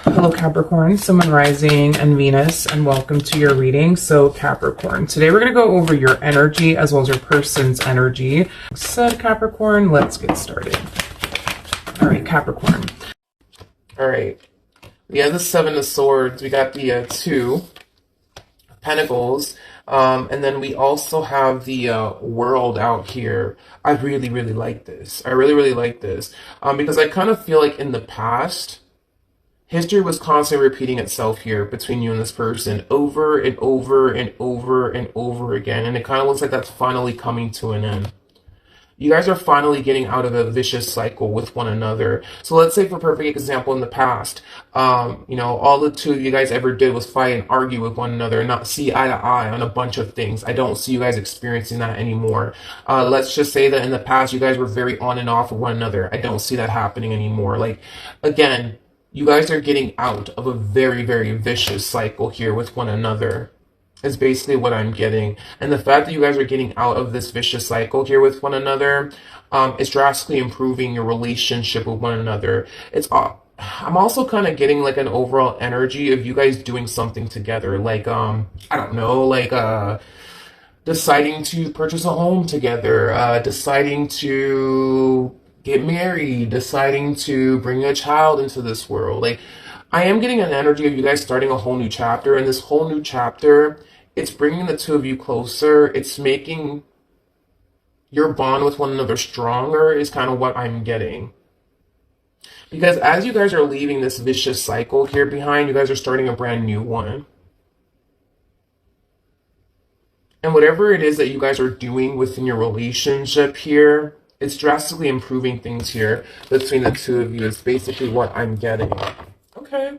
Hello Capricorn, Sun, Moon, Rising, and Venus, and welcome to your reading. So Capricorn, today we're going to go over your energy as well as your person's energy. Said Capricorn, let's get started. All right, Capricorn. All right, we have the Seven of Swords, we got the Two of Pentacles, and then we also have the World out here. I really like this. I really like this because I kind of feel like in the past, history was constantly repeating itself here between you and this person over and over and over and over again. And it kind of looks like that's finally coming to an end. You guys are finally getting out of a vicious cycle with one another. So let's say, for perfect example, in the past, all the two of you guys ever did was fight and argue with one another and not see eye to eye on a bunch of things. I don't see you guys experiencing that anymore. Let's just say that in the past, you guys were very on and off with one another. I don't see that happening anymore. Like, again, you guys are getting out of a very vicious cycle here with one another. Is basically what I'm getting. And the fact that you guys are getting out of this vicious cycle here with one another is drastically improving your relationship with one another. I'm also kind of getting like an overall energy of you guys doing something together. Like, I don't know, like deciding to purchase a home together, deciding to get married, deciding to bring a child into this world. Like, I am getting an energy of you guys starting a whole new chapter, and this whole new chapter, it's bringing the two of you closer. It's making your bond with one another stronger is kind of what I'm getting. Because as you guys are leaving this vicious cycle here behind, you guys are starting a brand new one. And whatever it is that you guys are doing within your relationship here, it's drastically improving things here between the two of you. It's basically what I'm getting. Okay.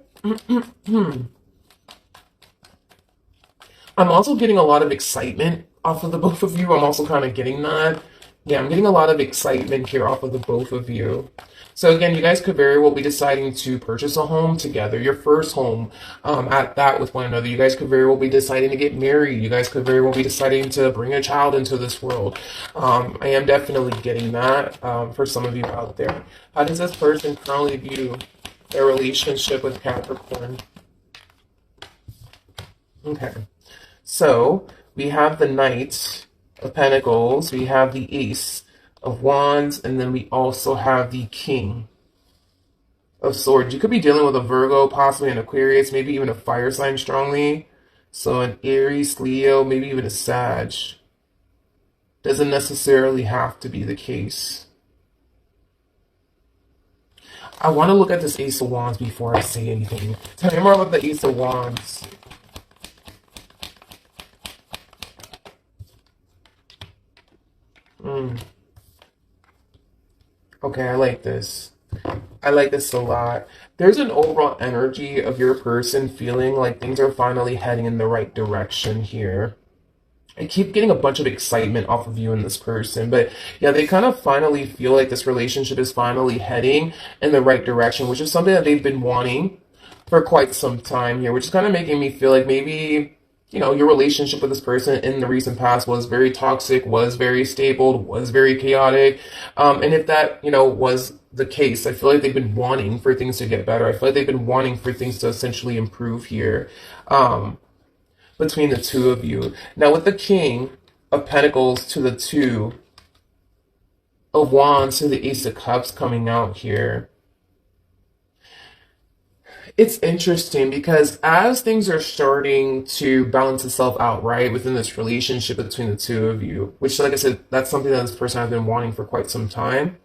I'm also getting a lot of excitement off of the both of you. I'm also kind of getting that. Yeah, I'm getting a lot of excitement here off of the both of you. So again, you guys could very well be deciding to purchase a home together, your first home at that with one another. You guys could very well be deciding to get married. You guys could very well be deciding to bring a child into this world. I am definitely getting that for some of you out there. How does this person currently view their relationship with Capricorn? Okay, so we have the Knight of Pentacles, we have the Ace of Wands, and then we also have the King of Swords. You could be dealing with a Virgo, possibly an Aquarius, maybe even a fire sign strongly. So an Aries, Leo, maybe even a Sag. Doesn't necessarily have to be the case. I want to look at this Ace of Wands before I say anything. Tell me more about the Ace of Wands. Okay, I like this. I like this a lot. There's an overall energy of your person feeling like things are finally heading in the right direction here. I keep getting a bunch of excitement off of you and this person, but yeah, they kind of finally feel like this relationship is finally heading in the right direction, which is something that they've been wanting for quite some time here, which is kind of making me feel like maybe, your relationship with this person in the recent past was very toxic, was very stable, was very chaotic. And if that, was the case, I feel like they've been wanting for things to get better. I feel like they've been wanting for things to essentially improve here between the two of you. Now with the King of Pentacles to the Two of Wands to the Ace of Cups coming out here, it's interesting because as things are starting to balance itself out, right, within this relationship between the two of you, which, like I said, that's something that this person has been wanting for quite some time,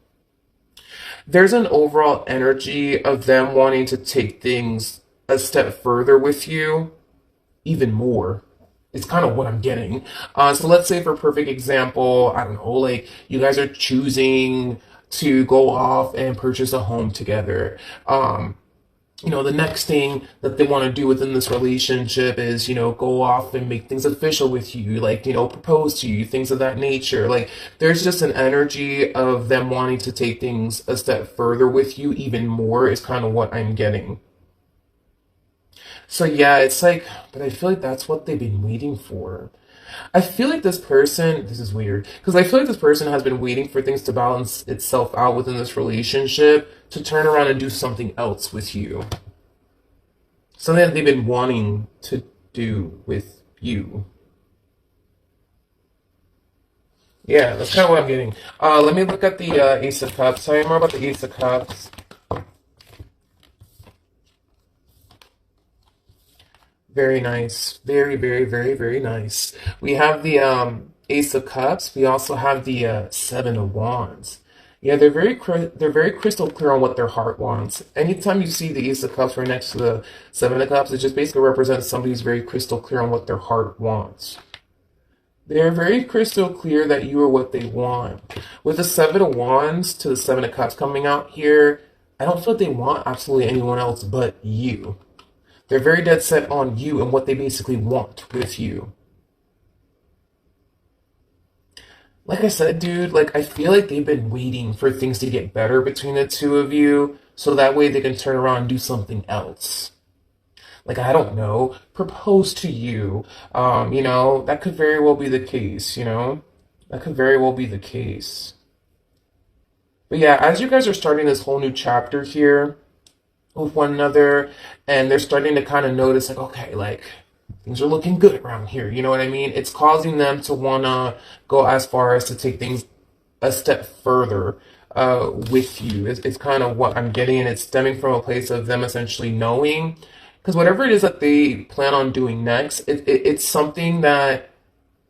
there's an overall energy of them wanting to take things a step further with you, even more. It's kind of what I'm getting. So let's say, for perfect example, I don't know, like you guys are choosing to go off and purchase a home together. The next thing that they want to do within this relationship is, go off and make things official with you, like, propose to you, things of that nature. Like, there's just an energy of them wanting to take things a step further with you even more is kind of what I'm getting. So yeah, it's like, but I feel like that's what they've been waiting for. I feel like this person, this is weird, because I feel like this person has been waiting for things to balance itself out within this relationship to turn around and do something else with you. Something that they've been wanting to do with you. Yeah, that's kind of what I'm getting. Let me look at the Ace of Cups. Tell me more about the Ace of Cups. Very nice. Very, very, very, very nice. We have the Ace of Cups. We also have the Seven of Wands. Yeah, they're very crystal clear on what their heart wants. Anytime you see the Ace of Cups right next to the Seven of Cups, it just basically represents somebody who's very crystal clear on what their heart wants. They're very crystal clear that you are what they want. With the Seven of Wands to the Seven of Cups coming out here, I don't feel like they want absolutely anyone else but you. They're very dead set on you and what they basically want with you. Like I said, dude, like I feel like they've been waiting for things to get better between the two of you so that way they can turn around and do something else. Like, I don't know, propose to you. That could very well be the case, you know? That could very well be the case. But yeah, as you guys are starting this whole new chapter here with one another, and they're starting to kind of notice, like, okay, like, things are looking good around here, you know what I mean? It's causing them to want to go as far as to take things a step further with you. It's kind of what I'm getting, and it's stemming from a place of them essentially knowing. Because whatever it is that they plan on doing next, it's something that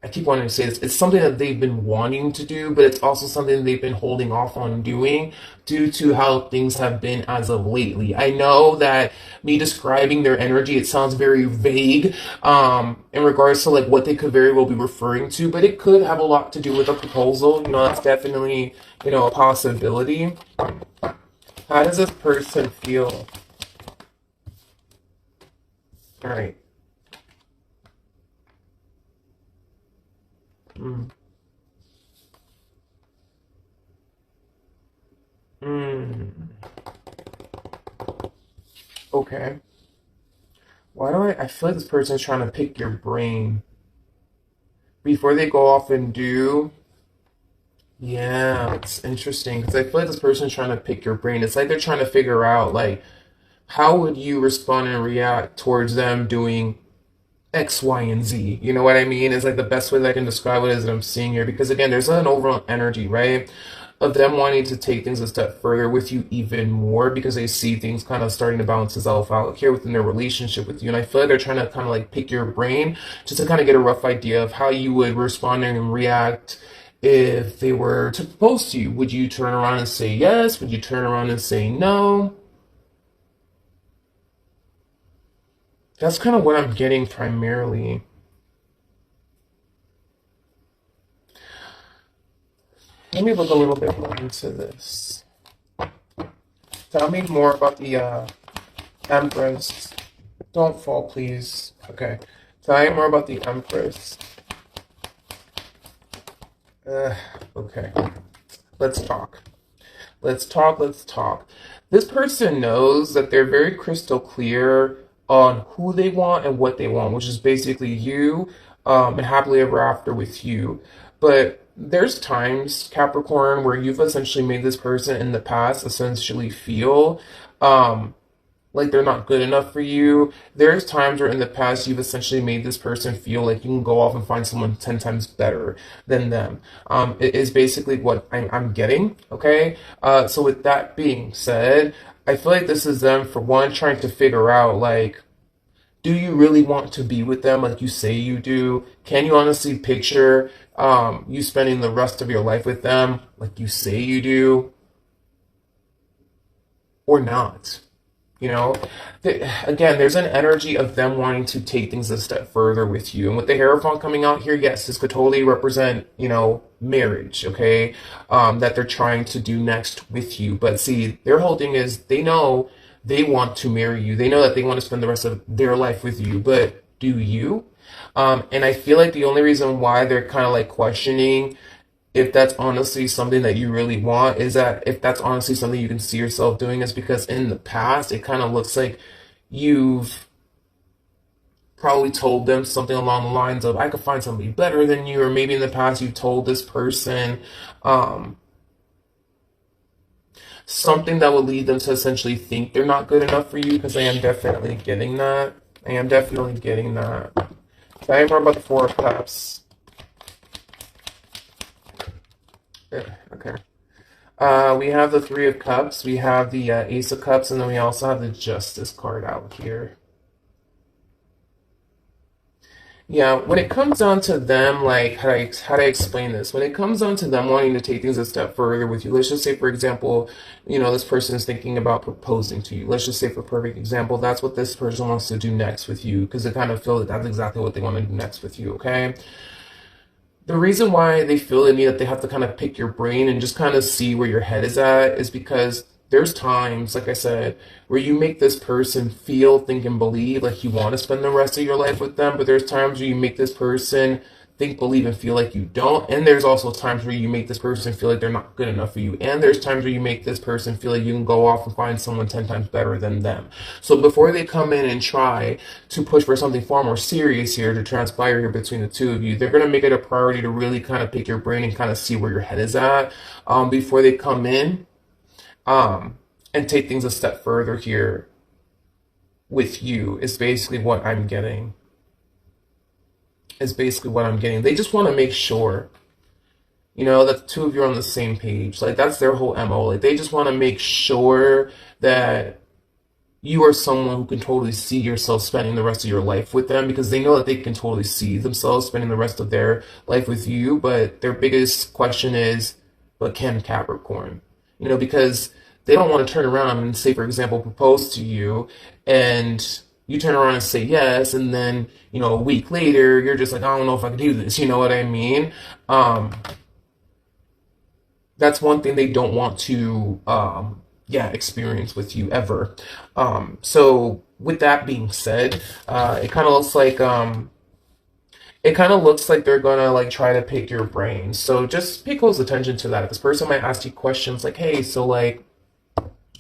I keep wanting to say this. It's something that they've been wanting to do, but it's also something they've been holding off on doing due to how things have been as of lately. I know that me describing their energy, it sounds very vague in regards to like what they could very well be referring to, but it could have a lot to do with a proposal. That's definitely, a possibility. How does this person feel? All right. Mm. Mm. Okay. Why do I feel like this person's trying to pick your brain before they go off and do? Yeah, it's interesting because I feel like this person's trying to pick your brain. It's like they're trying to figure out like how would you respond and react towards them doing X, Y, and Z. You know what I mean? It's like the best way that I can describe it is that I'm seeing here. Because again, there's an overall energy, right? Of them wanting to take things a step further with you even more because they see things kind of starting to balance itself out here within their relationship with you. And I feel like they're trying to kind of like pick your brain just to kind of get a rough idea of how you would respond and react if they were to propose to you. Would you turn around and say yes? Would you turn around and say no? That's kind of what I'm getting primarily. Let me look a little bit more into this. Tell me more about the Empress. Don't fall, please. Okay. Tell me more about the Empress. Okay. Let's talk. Let's talk. Let's talk. This person knows that they're very crystal clear on who they want and what they want, which is basically you and happily ever after with you. But there's times, Capricorn, where you've essentially made this person in the past essentially feel like they're not good enough for you. There's times where in the past you've essentially made this person feel like you can go off and find someone 10 times better than them. It is basically what I'm getting, okay? So with that being said, I feel like this is them, for one, trying to figure out, like, do you really want to be with them like you say you do? Can you honestly picture you spending the rest of your life with them like you say you do? Or not? Again, there's an energy of them wanting to take things a step further with you. And with the Hierophant coming out here, yes, this could totally represent, marriage, okay? That they're trying to do next with you. But see, their whole thing is they know they want to marry you. They know that they want to spend the rest of their life with you. But do you? And I feel like the only reason why they're kind of like questioning if that's honestly something that you really want, is that if that's honestly something you can see yourself doing, is because in the past it kind of looks like you've probably told them something along the lines of, I could find somebody better than you, or maybe in the past you've told this person something that will lead them to essentially think they're not good enough for you, because I am definitely getting that. I am definitely getting that. Tell me more about the Four of Cups. Yeah, okay. We have the Three of Cups, we have the Ace of Cups, and then we also have the Justice card out here. Yeah, when it comes down to them, like, how do I explain this? When it comes down to them wanting to take things a step further with you, let's just say, for example, this person is thinking about proposing to you. Let's just say, for perfect example, that's what this person wants to do next with you, because they kind of feel that that's exactly what they want to do next with you, okay? The reason why they feel the need that they have to kind of pick your brain and just kind of see where your head is at is because there's times, like I said, where you make this person feel, think, and believe like you want to spend the rest of your life with them, but there's times where you make this person think, believe, and feel like you don't. And there's also times where you make this person feel like they're not good enough for you. And there's times where you make this person feel like you can go off and find someone 10 times better than them. So before they come in and try to push for something far more serious here to transpire here between the two of you, they're going to make it a priority to really kind of pick your brain and kind of see where your head is at before they come in and take things a step further here with you is basically what I'm getting. They just want to make sure, that the two of you are on the same page. Like, that's their whole MO. Like, they just want to make sure that you are someone who can totally see yourself spending the rest of your life with them, because they know that they can totally see themselves spending the rest of their life with you. But their biggest question is, but can Capricorn? Because they don't want to turn around and say, for example, propose to you, and you turn around and say yes, and then, a week later, you're just like, I don't know if I can do this. You know what I mean? That's one thing they don't want to, experience with you ever. So with that being said, it kind of looks like, they're gonna like try to pick your brain. So just pay close attention to that. This person might ask you questions like, hey, so like,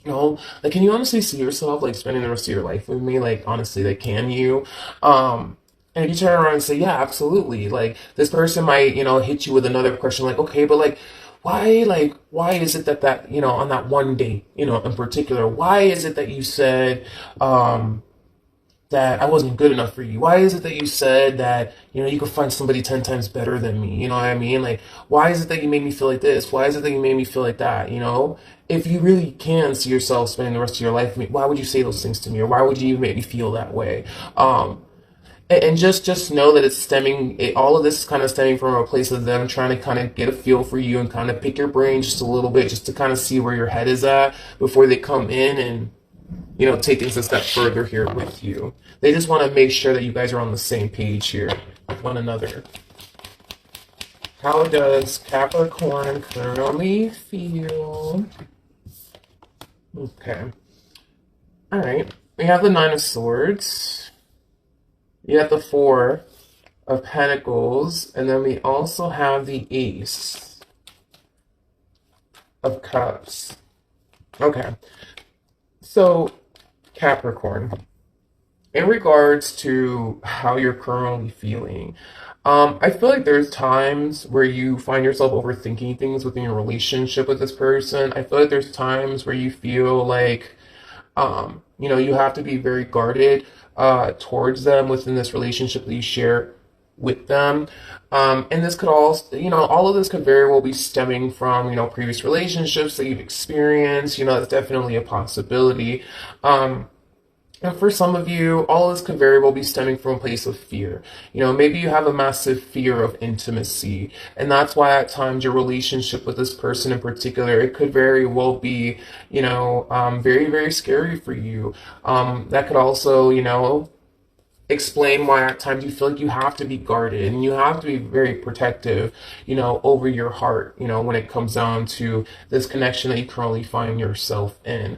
like, can you honestly see yourself like spending the rest of your life with me? Like, honestly, like, can you? And if you turn around and say, yeah, absolutely. Like, this person might, hit you with another question like, okay, but why is it that, on that one date, in particular, why is it that you said, that I wasn't good enough for you? Why is it that you said that, you could find somebody 10 times better than me? You know what I mean? Like, why is it that you made me feel like this? Why is it that you made me feel like that? If you really can see yourself spending the rest of your life with me, why would you say those things to me? Or why would you even make me feel that way? And just know that all of this is kind of stemming from a place of them trying to kind of get a feel for you and kind of pick your brain just a little bit, just to kind of see where your head is at before they come in and, take things a step further here with you. They just want to make sure that you guys are on the same page here with one another. How does Capricorn currently feel? Okay. All right. We have the Nine of Swords. You have the Four of Pentacles. And then we also have the Ace of Cups. Okay. So, Capricorn, in regards to how you're currently feeling, I feel like there's times where you find yourself overthinking things within your relationship with this person. I feel like there's times where you feel like, you have to be very guarded towards them within this relationship that you share with them. And this could also, all of this could very well be stemming from, previous relationships that you've experienced. That's definitely a possibility. And for some of you, all of this could very well be stemming from a place of fear. Maybe you have a massive fear of intimacy. And that's why at times your relationship with this person in particular, it could very well be, very, very scary for you. That could also, explain why at times you feel like you have to be guarded and you have to be very protective, over your heart, when it comes down to this connection that you currently find yourself in.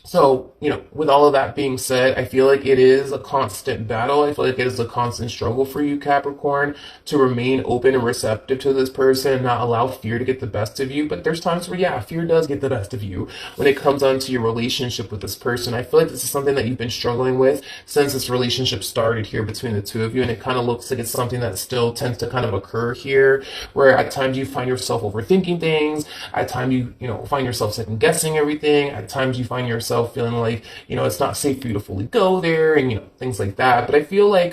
So, with all of that being said, I feel like it is a constant battle. I feel like it is a constant struggle for you, Capricorn, to remain open and receptive to this person and not allow fear to get the best of you. But there's times where, yeah, fear does get the best of you when it comes onto your relationship with this person. I feel like this is something that you've been struggling with since this relationship started here between the two of you. And it kind of looks like it's something that still tends to kind of occur here, where at times you find yourself overthinking things. At times you find yourself second guessing everything. At times you find yourself feeling like it's not safe for you to fully go there, and things like that. But I feel like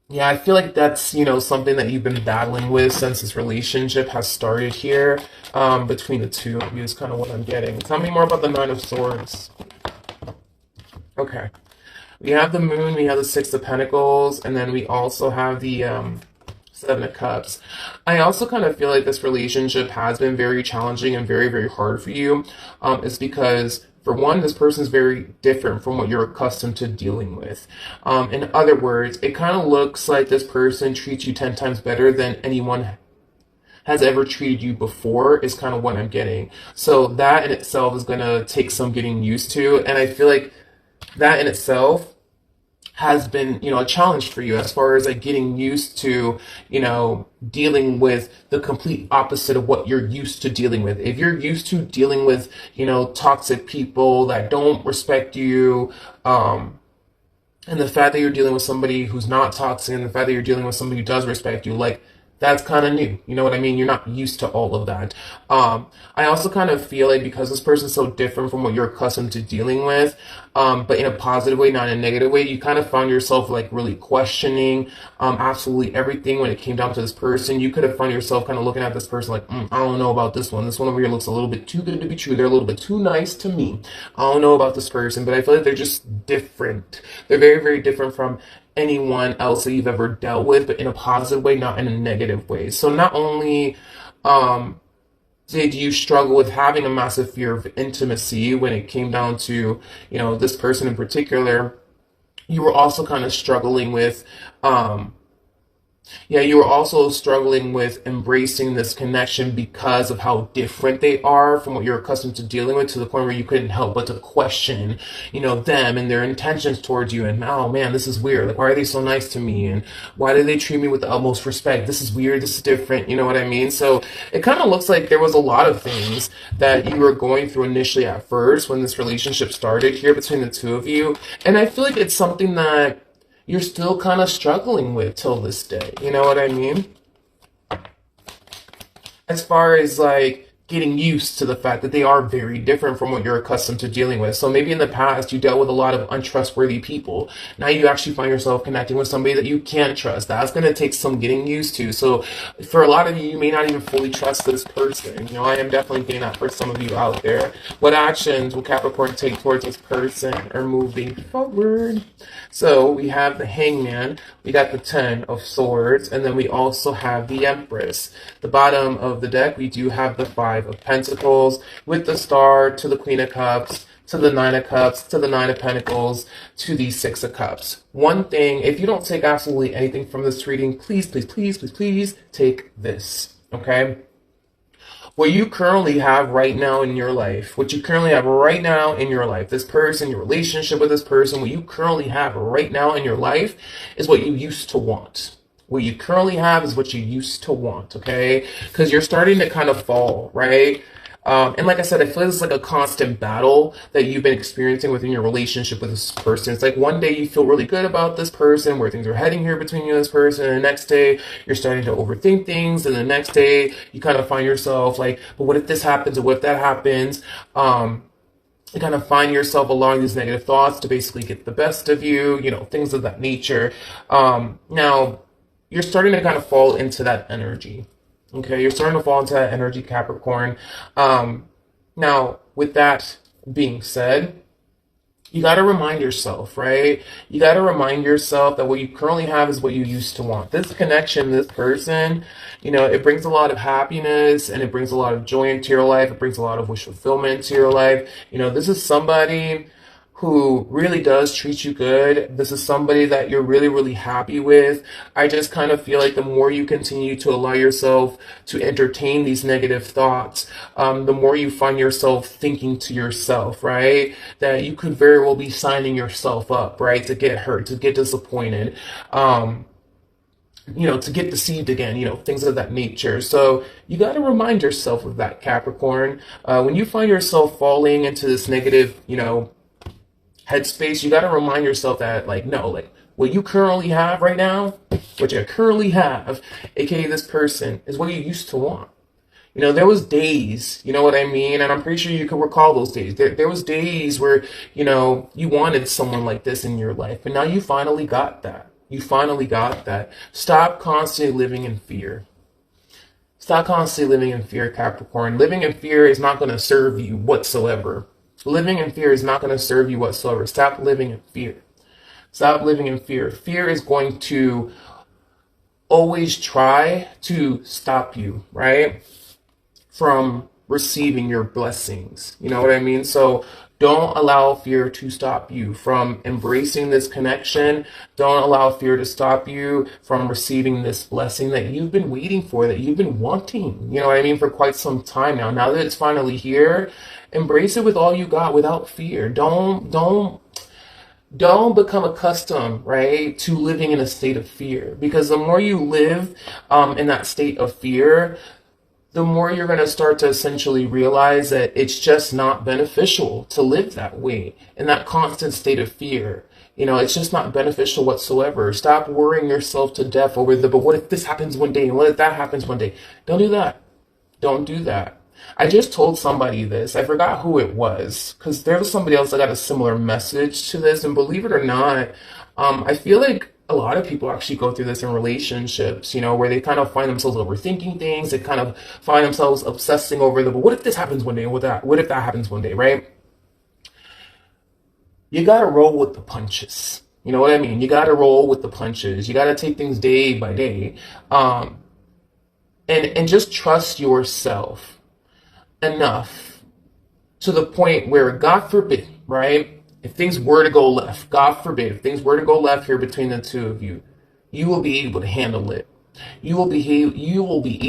yeah, I feel like that's something that you've been battling with since this relationship has started here, between the two of you, is kind of what I'm getting. Tell me more about the Nine of Swords. Okay, we have the Moon, we have the Six of Pentacles, and then we also have the Seven of Cups. I also kind of feel like this relationship has been very challenging and very, very hard for you. It's because, for one, this person is very different from what you're accustomed to dealing with. In other words, it kind of looks like this person treats you 10 times better than anyone has ever treated you before, is kind of what I'm getting. So that in itself is going to take some getting used to. And I feel like that in itself has been, a challenge for you, as far as like getting used to, dealing with the complete opposite of what you're used to dealing with. If you're used to dealing with, toxic people that don't respect you, and the fact that you're dealing with somebody who's not toxic, and the fact that you're dealing with somebody who does respect you, like, that's kind of new. You know what I mean? You're not used to all of that. I also kind of feel like, because this person's so different from what you're accustomed to dealing with, but in a positive way, not in a negative way, you kind of found yourself like really questioning absolutely everything when it came down to this person. You could have found yourself kind of looking at this person like, I don't know about this one. This one over here looks a little bit too good to be true. They're a little bit too nice to me. I don't know about this person, but I feel like they're just different. They're very, very different from anyone else that you've ever dealt with, but in a positive way, not in a negative way. So not only did you struggle with having a massive fear of intimacy when it came down to, this person in particular, you were also kind of struggling with, you were also struggling with embracing this connection because of how different they are from what you're accustomed to dealing with, to the point where you couldn't help but to question, them and their intentions towards you. And, oh man, this is weird. Like, why are they so nice to me? And why do they treat me with the utmost respect? This is weird. This is different. You know what I mean? So it kind of looks like there was a lot of things that you were going through initially at first when this relationship started here between the two of you. And I feel like it's something that you're still kind of struggling with till this day. You know what I mean? As far as like getting used to the fact that they are very different from what you're accustomed to dealing with. So maybe in the past you dealt with a lot of untrustworthy people. Now you actually find yourself connecting with somebody that you can trust. That's going to take some getting used to. So for a lot of you, you may not even fully trust this person. I am definitely getting that for some of you out there. What actions will Capricorn take towards this person or moving forward? So we have the Hangman, we got the Ten of Swords, and then we also have the Empress. The bottom of the deck, we do have the Five of Pentacles, with the Star, to the Queen of Cups, to the Nine of Cups, to the Nine of Pentacles, to the Six of Cups. One thing, if you don't take absolutely anything from this reading, please, please, please, please, please take this, okay? What you currently have right now in your life, this person, your relationship with this person, what you currently have right now in your life is what you used to want. What you currently have is what you used to want, okay? Because you're starting to kind of fall, right? And like I said, I feel like it's like a constant battle that you've been experiencing within your relationship with this person. It's like one day you feel really good about this person, where things are heading here between you and this person, and the next day you're starting to overthink things, and the next day you kind of find yourself like, but what if this happens, or what if that happens? You kind of find yourself allowing these negative thoughts to basically get the best of you, things of that nature. Now, you're starting to kind of fall into that energy. Okay, you're starting to fall into that energy, Capricorn. Now, with that being said, you got to remind yourself, right? You got to remind yourself that what you currently have is what you used to want. This connection, this person, it brings a lot of happiness, and it brings a lot of joy into your life. It brings a lot of wish fulfillment to your life. This is somebody who really does treat you good. This is somebody that you're really, really happy with. I just kind of feel like the more you continue to allow yourself to entertain these negative thoughts, the more you find yourself thinking to yourself, right? That you could very well be signing yourself up, right? To get hurt, to get disappointed. To get deceived again, things of that nature. So you got to remind yourself of that, Capricorn. When you find yourself falling into this negative, headspace, you got to remind yourself that, no, what you currently have right now, what you currently have, aka this person, is what you used to want. There was days, you know what I mean? And I'm pretty sure you can recall those days. There was days where, you wanted someone like this in your life, and now you finally got that. You finally got that. Stop constantly living in fear. Stop constantly living in fear, Capricorn. Living in fear is not going to serve you whatsoever. Living in fear is not going to serve you whatsoever. Stop living in fear. Stop living in fear. Fear is going to always try to stop you, right? From receiving your blessings. You know what I mean? So don't allow fear to stop you from embracing this connection. Don't allow fear to stop you from receiving this blessing that you've been waiting for, that you've been wanting, you know what I mean, for quite some time now. Now that it's finally here, embrace it with all you got without fear. Don't become accustomed, right, to living in a state of fear. Because the more you live in that state of fear, the more you're going to start to essentially realize that it's just not beneficial to live that way, in that constant state of fear. It's just not beneficial whatsoever. Stop worrying yourself to death over but what if this happens one day? And what if that happens one day? Don't do that. Don't do that. I just told somebody this. I forgot who it was, because there was somebody else that got a similar message to this. And believe it or not, I feel like a lot of people actually go through this in relationships, where they kind of find themselves overthinking things. They kind of find themselves obsessing over but what if this happens one day? What if that happens one day, right? You got to roll with the punches. You know what I mean? You got to roll with the punches. You got to take things day by day. And just trust yourself enough to the point where, God forbid, right? If things were to go left, God forbid, if things were to go left here between the two of you, you will be able to handle it. You will be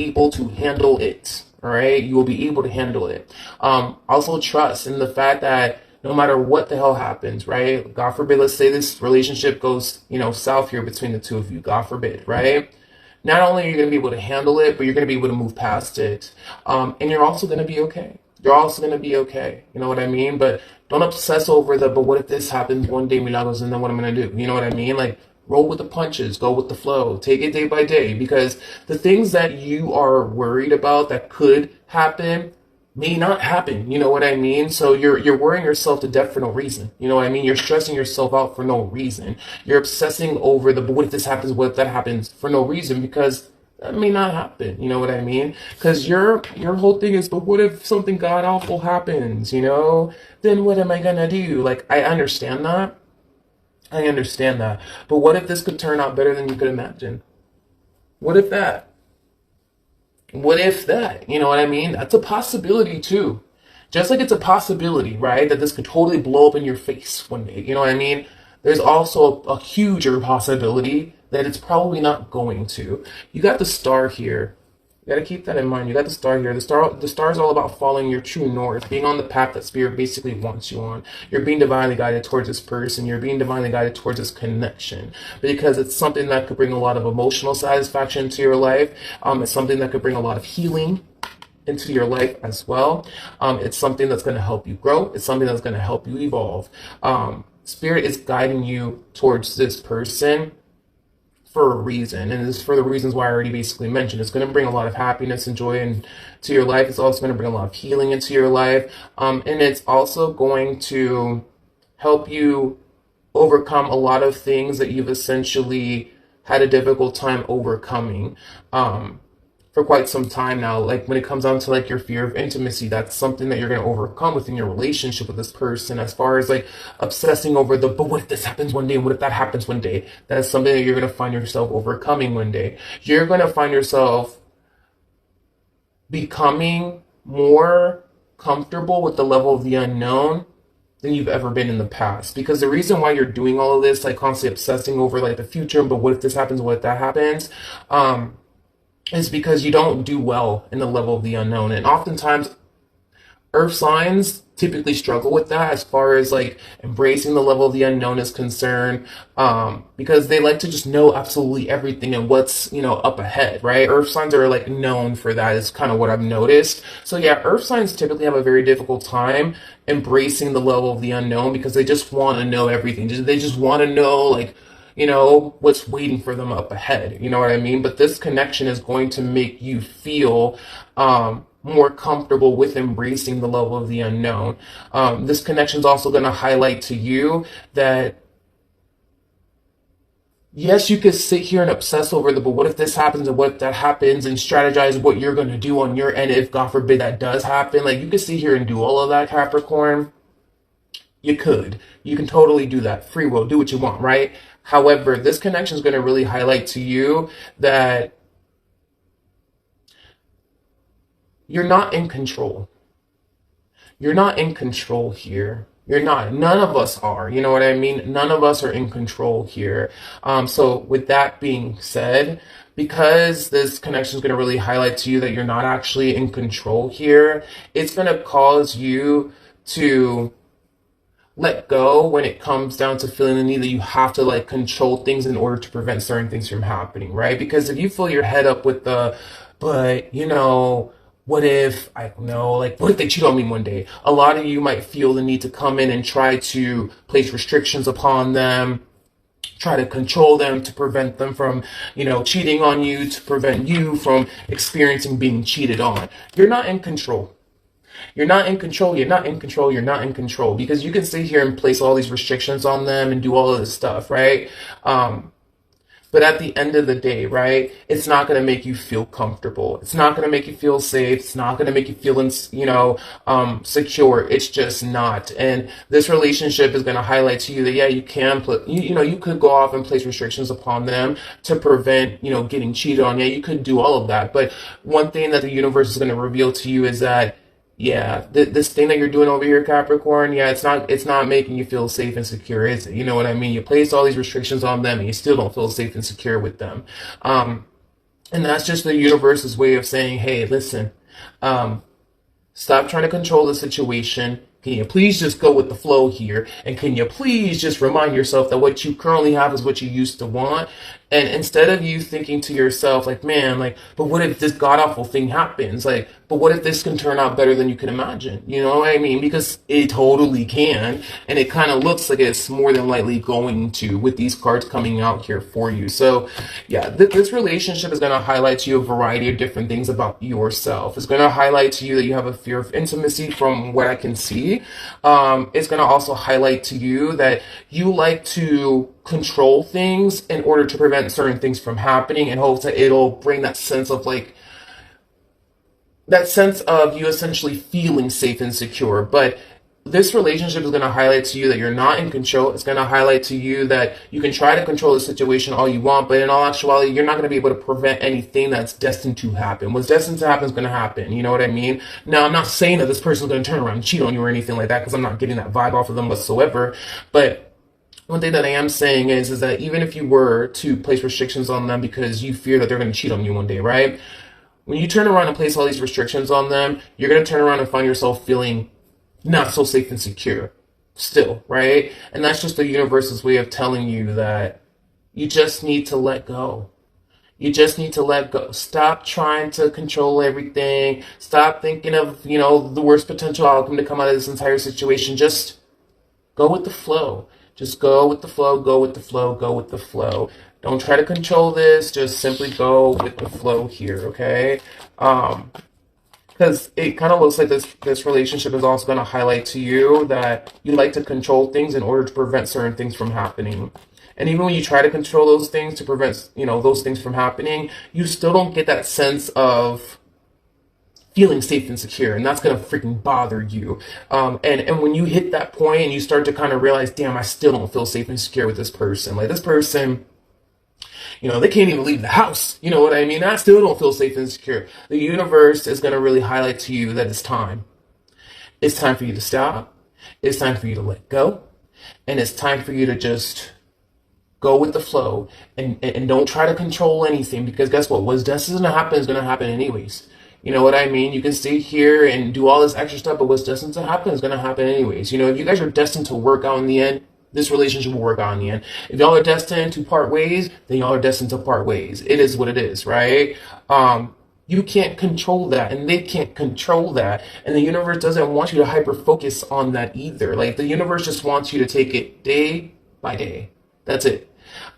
able to handle it. All right? You will be able to handle it. Also trust in the fact that no matter what the hell happens, right? God forbid, let's say this relationship goes, south here between the two of you. God forbid, right? Not only are you going to be able to handle it, but you're going to be able to move past it. And you're also going to be okay. You're also going to be okay. You know what I mean? But don't obsess over but what if this happens one day, Milagros, and then what I'm going to do? You know what I mean? Roll with the punches, go with the flow, take it day by day, because the things that you are worried about that could happen may not happen. You know what I mean? So you're worrying yourself to death for no reason. You know what I mean? You're stressing yourself out for no reason. You're obsessing over but what if this happens, what if that happens, for no reason, because that may not happen. You know what I mean? Because your whole thing is, but what if something god awful happens, then what am I gonna do? I understand that. But what if this could turn out better than you could imagine? What if that? What if that? You know what I mean? That's a possibility too. Just like it's a possibility, right, that this could totally blow up in your face one day. You know what I mean? There's also a huger possibility that it's probably not going to. You got the star here. You got to keep that in mind. You got the star here. The star is all about following your true north, being on the path that spirit basically wants you on. You're being divinely guided towards this person. You're being divinely guided towards this connection, because it's something that could bring a lot of emotional satisfaction to your life. It's something that could bring a lot of healing into your life as well. It's something that's going to help you grow. It's something that's going to help you evolve. Spirit is guiding you towards this person for a reason, and it's for the reasons why I already basically mentioned. It's going to bring a lot of happiness and joy into your life. It's also going to bring a lot of healing into your life, and it's also going to help you overcome a lot of things that you've essentially had a difficult time overcoming for quite some time now. When it comes down to your fear of intimacy, that's something that you're going to overcome within your relationship with this person. As far as obsessing over but what if this happens one day, and what if that happens one day, that's something that you're going to find yourself overcoming one day. You're going to find yourself becoming more comfortable with the level of the unknown than you've ever been in the past. Because the reason why you're doing all of this, like constantly obsessing over like the future, but what if this happens, what if that happens, is because you don't do well in the level of the unknown. And oftentimes earth signs typically struggle with that as far as like embracing the level of the unknown is concerned, because they like to just know absolutely everything and what's, up ahead, right? Earth signs are like known for that, is kind of what I've noticed. So yeah, earth signs typically have a very difficult time embracing the level of the unknown because they just want to know everything. They just want to know, like, what's waiting for them up ahead. You know what I mean? But this connection is going to make you feel more comfortable with embracing the level of the unknown. This connection is also going to highlight to you that, yes, you could sit here and obsess over the, but what if this happens and what if that happens, and strategize what you're going to do on your end if, God forbid, that does happen. Like, you could sit here and do all of that, Capricorn. You can totally do that. Free will, do what you want, right? However, this connection is going to really highlight to you that you're not in control. You're not in control here. You're not. None of us are. You know what I mean? None of us are in control here. So with that being said, because this connection is going to really highlight to you that you're not actually in control here, it's going to cause you to let go when it comes down to feeling the need that you have to like control things in order to prevent certain things from happening, right? Because if you fill your head up with the, but what if, I don't know, like, what if they cheat on me one day? A lot of you might feel the need to come in and try to place restrictions upon them, try to control them to prevent them from, cheating on you, to prevent you from experiencing being cheated on. You're not in control. You're not in control. You're not in control. You're not in control, because you can sit here and place all these restrictions on them and do all of this stuff, right? But at the end of the day, right, it's not going to make you feel comfortable. It's not going to make you feel safe. It's not going to make you feel, secure. It's just not. And this relationship is going to highlight to you that, yeah, you can put, you could go off and place restrictions upon them to prevent, getting cheated on. Yeah, you could do all of that. But one thing that the universe is going to reveal to you is that, yeah, this thing that you're doing over here, Capricorn, yeah, it's not making you feel safe and secure, is it? You know what I mean? You placed all these restrictions on them and you still don't feel safe and secure with them. And that's just the universe's way of saying, hey, listen, stop trying to control the situation. Can you please just go with the flow here? And can you please just remind yourself that what you currently have is what you used to want? And instead of you thinking to yourself, like, man, like, but what if this god awful thing happens? Like, but what if this can turn out better than you can imagine? You know what I mean? Because it totally can. And it kind of looks like it's more than likely going to, with these cards coming out here for you. So yeah, this relationship is going to highlight to you a variety of different things about yourself. It's going to highlight to you that you have a fear of intimacy from what I can see. It's going to also highlight to you that you like to control things in order to prevent certain things from happening, and hopes that it'll bring that sense of you essentially feeling safe and secure. But this relationship is going to highlight to you that you're not in control. It's going to highlight to you that you can try to control the situation all you want, but in all actuality, you're not going to be able to prevent anything that's destined to happen. What's destined to happen is going to happen. You know what I mean? Now, I'm not saying that this person's going to turn around and cheat on you or anything like that, because I'm not getting that vibe off of them whatsoever. But one thing that I am saying is that even if you were to place restrictions on them because you fear that they're going to cheat on you one day, right? When you turn around and place all these restrictions on them, you're going to turn around and find yourself feeling not so safe and secure still, right? And that's just the universe's way of telling you that you just need to let go. You just need to let go. Stop trying to control everything. Stop thinking of, the worst potential outcome to come out of this entire situation. Just go with the flow. Just go with the flow, go with the flow, go with the flow. Don't try to control this. Just simply go with the flow here, okay? Because it kind of looks like this relationship is also going to highlight to you that you like to control things in order to prevent certain things from happening. And even when you try to control those things to prevent, those things from happening, you still don't get that sense of feeling safe and secure, and that's going to freaking bother you. And when you hit that point and you start to kind of realize, damn, I still don't feel safe and secure with this person. Like, this person, they can't even leave the house. You know what I mean? I still don't feel safe and secure. The universe is going to really highlight to you that it's time. It's time for you to stop. It's time for you to let go. And it's time for you to just go with the flow and don't try to control anything, because guess what's destined to happen is going to happen anyways. You know what I mean? You can stay here and do all this extra stuff, but what's destined to happen is going to happen anyways. You know, if you guys are destined to work out in the end, this relationship will work out in the end. If y'all are destined to part ways, then y'all are destined to part ways. It is what it is, right? You can't control that, and they can't control that. And the universe doesn't want you to hyper focus on that either. Like, the universe just wants you to take it day by day. That's it.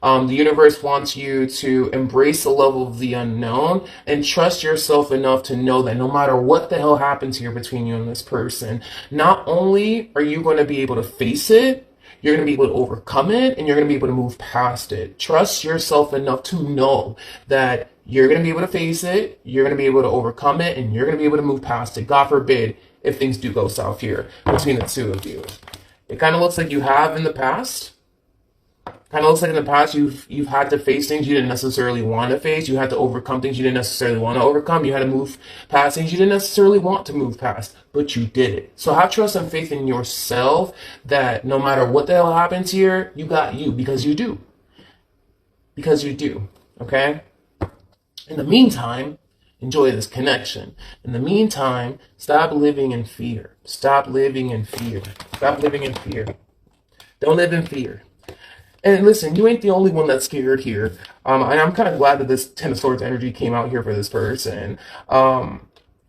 The universe wants you to embrace the level of the unknown and trust yourself enough to know that no matter what the hell happens here between you and this person, not only are you going to be able to face it, you're going to be able to overcome it, and you're going to be able to move past it. Trust yourself enough to know that you're going to be able to face it, you're going to be able to overcome it, and you're going to be able to move past it. God forbid if things do go south here between the two of you. It kind of looks like you have in the past. Kind of looks like in the past you've had to face things you didn't necessarily want to face. You had to overcome things you didn't necessarily want to overcome. You had to move past things you didn't necessarily want to move past, but you did it. So have trust and faith in yourself that no matter what the hell happens here, you got you, because you do. Because you do, okay? In the meantime, enjoy this connection. In the meantime, stop living in fear. Stop living in fear. Stop living in fear. Don't live in fear. And listen, you ain't the only one that's scared here. And I'm kind of glad that this Ten of Swords energy came out here for this person.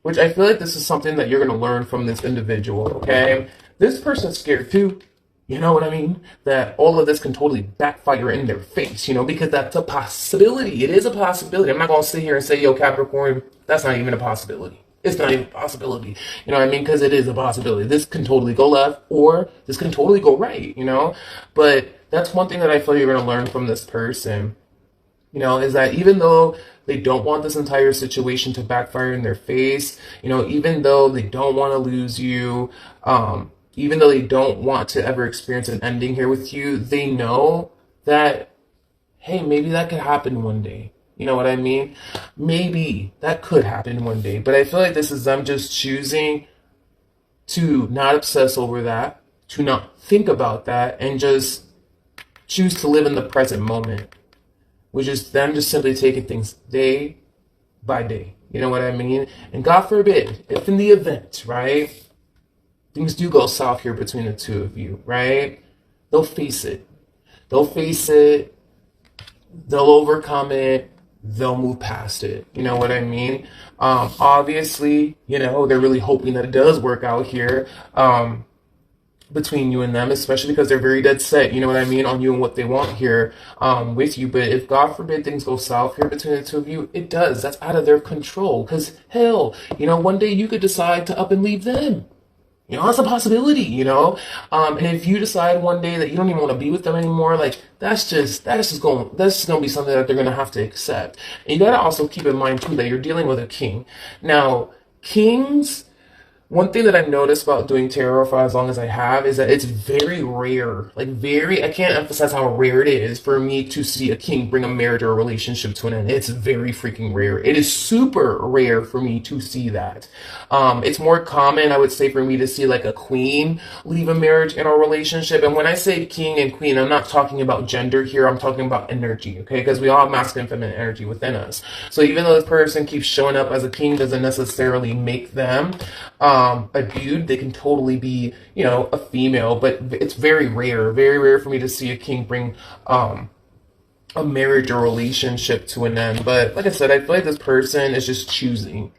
Which I feel like this is something that you're going to learn from this individual, okay? This person's scared too. You know what I mean? That all of this can totally backfire in their face, you know, because that's a possibility. It is a possibility. I'm not going to sit here and say, yo, Capricorn, that's not even a possibility. It's not even a possibility. You know what I mean? Because it is a possibility. This can totally go left, or this can totally go right, you know? But that's one thing that I feel you're going to learn from this person, you know, is that even though they don't want this entire situation to backfire in their face, you know, even though they don't want to lose you, even though they don't want to ever experience an ending here with you, they know that, hey, maybe that could happen one day. You know what I mean? Maybe that could happen one day. But I feel like this is them just choosing to not obsess over that, to not think about that, and just choose to live in the present moment, which is them just simply taking things day by day. You know what I mean? And God forbid, if in the event, right, things do go south here between the two of you, right, they'll face it. They'll face it. They'll overcome it. They'll move past it. You know what I mean? Obviously, you know, they're really hoping that it does work out here. Between you and them, especially because they're very dead set, you know what I mean, on you and what they want here with you. But if God forbid things go south here between the two of you, it does. That's out of their control. Because hell, you know, one day you could decide to up and leave them. You know, that's a possibility, you know. And if you decide one day that you don't even want to be with them anymore, like that's just gonna be something that they're gonna have to accept. And you gotta also keep in mind too that you're dealing with a king. Now, kings. One thing that I've noticed about doing tarot for as long as I have is that it's very rare, like I can't emphasize how rare it is for me to see a king bring a marriage or a relationship to an end. It's very freaking rare. It is super rare for me to see that. It's more common, I would say, for me to see like a queen leave a marriage and a relationship. And when I say king and queen, I'm not talking about gender here. I'm talking about energy, okay? Because we all have masculine and feminine energy within us. So even though this person keeps showing up as a king doesn't necessarily make them a dude. They can totally be, you know, a female, but it's very rare for me to see a king bring a marriage or relationship to an end. But like I said, I feel like this person is just choosing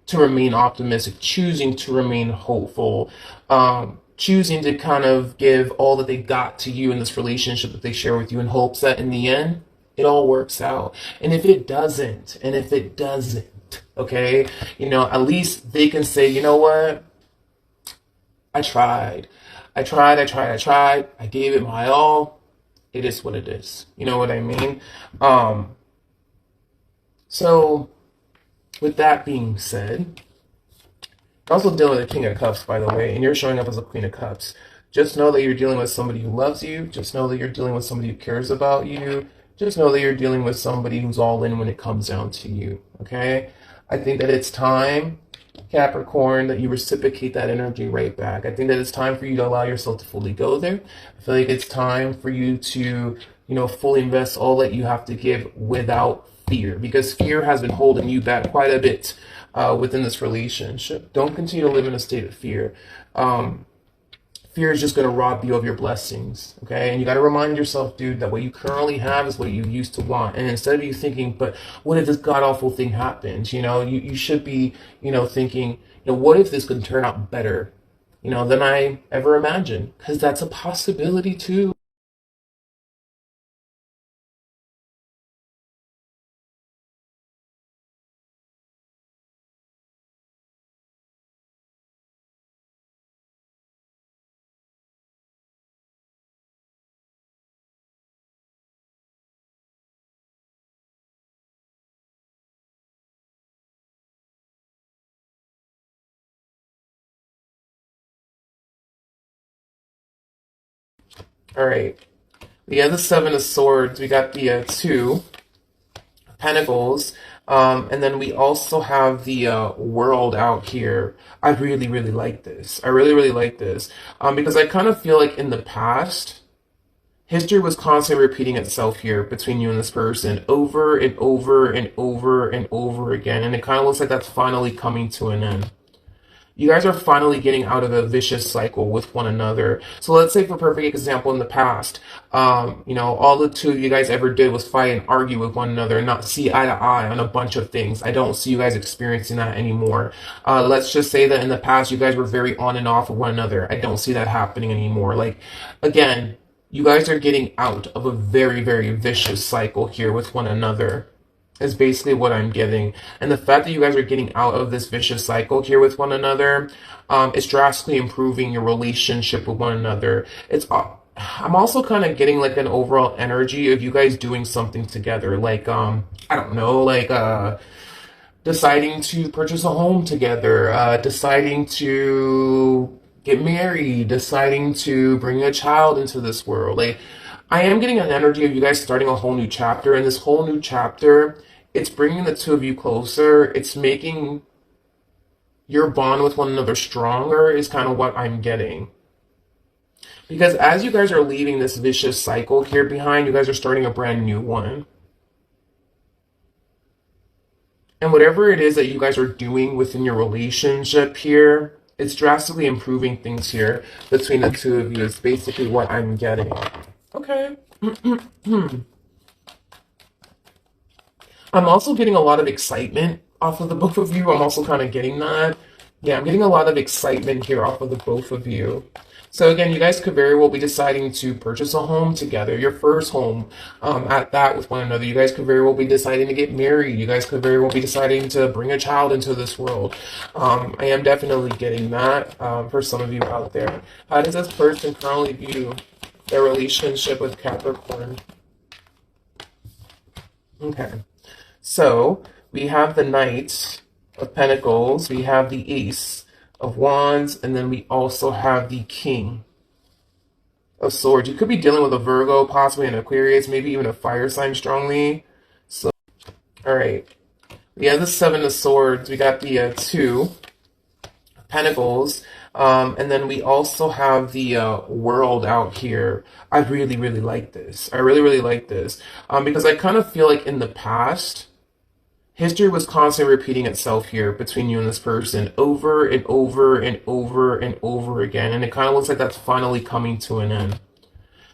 to remain optimistic, choosing to remain hopeful, choosing to kind of give all that they got to you in this relationship that they share with you in hopes that in the end it all works out. And if it doesn't, okay, you know, at least they can say, you know what? I tried. I gave it my all. It is what it is. You know what I mean? So with that being said, you're also dealing with a King of Cups, by the way, and you're showing up as a Queen of Cups. Just know that you're dealing with somebody who loves you. Just know that you're dealing with somebody who cares about you. Just know that you're dealing with somebody who's all in when it comes down to you, okay? I think that it's time Capricorn, that you reciprocate that energy right back. I think that it's time for you to allow yourself to fully go there. I feel like it's time for you to, fully invest all that you have to give without fear, because fear has been holding you back quite a bit within this relationship. Don't continue to live in a state of fear. Fear is just going to rob you of your blessings, okay? And you got to remind yourself, dude, that what you currently have is what you used to want. And instead of you thinking, but what if this god-awful thing happens? You should be, thinking, what if this could turn out better, than I ever imagined? Because that's a possibility too. All right. We have the Seven of Swords. We got the Two of Pentacles. And then we also have the World out here. I really, really like this. I really, really like this. Because I kind of feel like in the past, history was constantly repeating itself here between you and this person over and over and over and over again. And it kind of looks like that's finally coming to an end. You guys are finally getting out of a vicious cycle with one another. So let's say, for perfect example, in the past, all the two of you guys ever did was fight and argue with one another and not see eye to eye on a bunch of things. I don't see you guys experiencing that anymore. Let's just say that in the past, you guys were very on and off with one another. I don't see that happening anymore. Like, again, you guys are getting out of a very, very vicious cycle here with one another. Is basically what I'm getting. And the fact that you guys are getting out of this vicious cycle here with one another is drastically improving your relationship with one another. I'm also kind of getting like an overall energy of you guys doing something together. Like, I don't know, like deciding to purchase a home together, deciding to get married, deciding to bring a child into this world. Like, I am getting an energy of you guys starting a whole new chapter, and this whole new chapter, it's bringing the two of you closer. It's making your bond with one another stronger is kind of what I'm getting. Because as you guys are leaving this vicious cycle here behind, you guys are starting a brand new one. And whatever it is that you guys are doing within your relationship here, it's drastically improving things here between the two of you. It's basically what I'm getting. Okay. I'm also getting a lot of excitement off of the both of you. I'm also kind of getting that. Yeah, I'm getting a lot of excitement here off of the both of you. So again, you guys could very well be deciding to purchase a home together, your first home at that with one another. You guys could very well be deciding to get married. You guys could very well be deciding to bring a child into this world. I am definitely getting that for some of you out there. How does this person currently view their relationship with Capricorn? Okay. So we have the Knight of Pentacles, we have the Ace of Wands, and then we also have the King of Swords. You could be dealing with a Virgo, possibly an Aquarius, maybe even a fire sign strongly. So, all right. We have the Seven of Swords. We got the Two of Pentacles. And then we also have the World out here. I really, really like this. I really, really like this. Because I kind of feel like in the past, history was constantly repeating itself here between you and this person over and over and over and over again. And it kind of looks like that's finally coming to an end.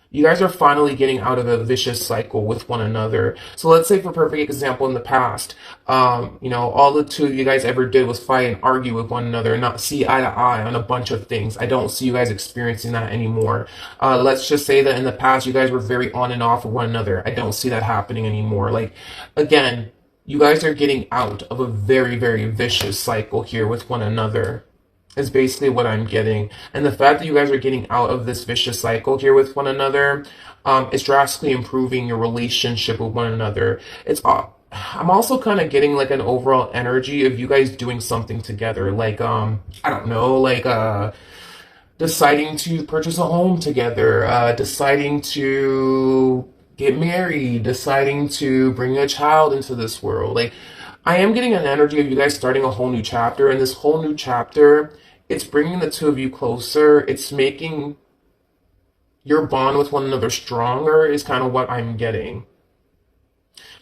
You guys are finally getting out of a vicious cycle with one another. So let's say, for perfect example, in the past, all the two of you guys ever did was fight and argue with one another and not see eye to eye on a bunch of things. I don't see you guys experiencing that anymore. Let's just say that in the past, you guys were very on and off with one another. I don't see that happening anymore. Like, again, you guys are getting out of a very, very vicious cycle here with one another. Is basically what I'm getting. And the fact that you guys are getting out of this vicious cycle here with one another is drastically improving your relationship with one another. I'm also kind of getting like an overall energy of you guys doing something together. Like, I don't know, like deciding to purchase a home together, deciding to get married, deciding to bring a child into this world. Like, I am getting an energy of you guys starting a whole new chapter. And this whole new chapter, it's bringing the two of you closer. It's making your bond with one another stronger is kind of what I'm getting.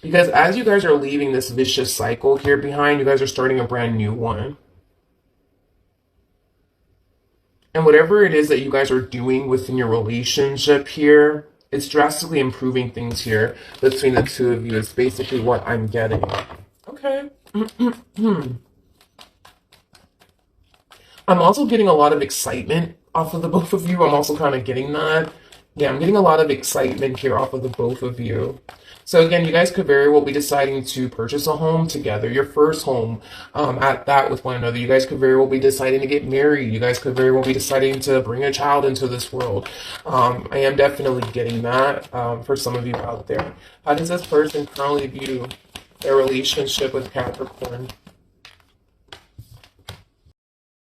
Because as you guys are leaving this vicious cycle here behind, you guys are starting a brand new one. And whatever it is that you guys are doing within your relationship here, it's drastically improving things here between the two of you. It's basically what I'm getting. Okay. I'm also getting a lot of excitement off of the both of you. I'm also kind of getting that. Yeah, I'm getting a lot of excitement here off of the both of you. So again, you guys could very well be deciding to purchase a home together, your first home at that with one another. You guys could very well be deciding to get married. You guys could very well be deciding to bring a child into this world. I am definitely getting that for some of you out there. How does this person currently view their relationship with Capricorn?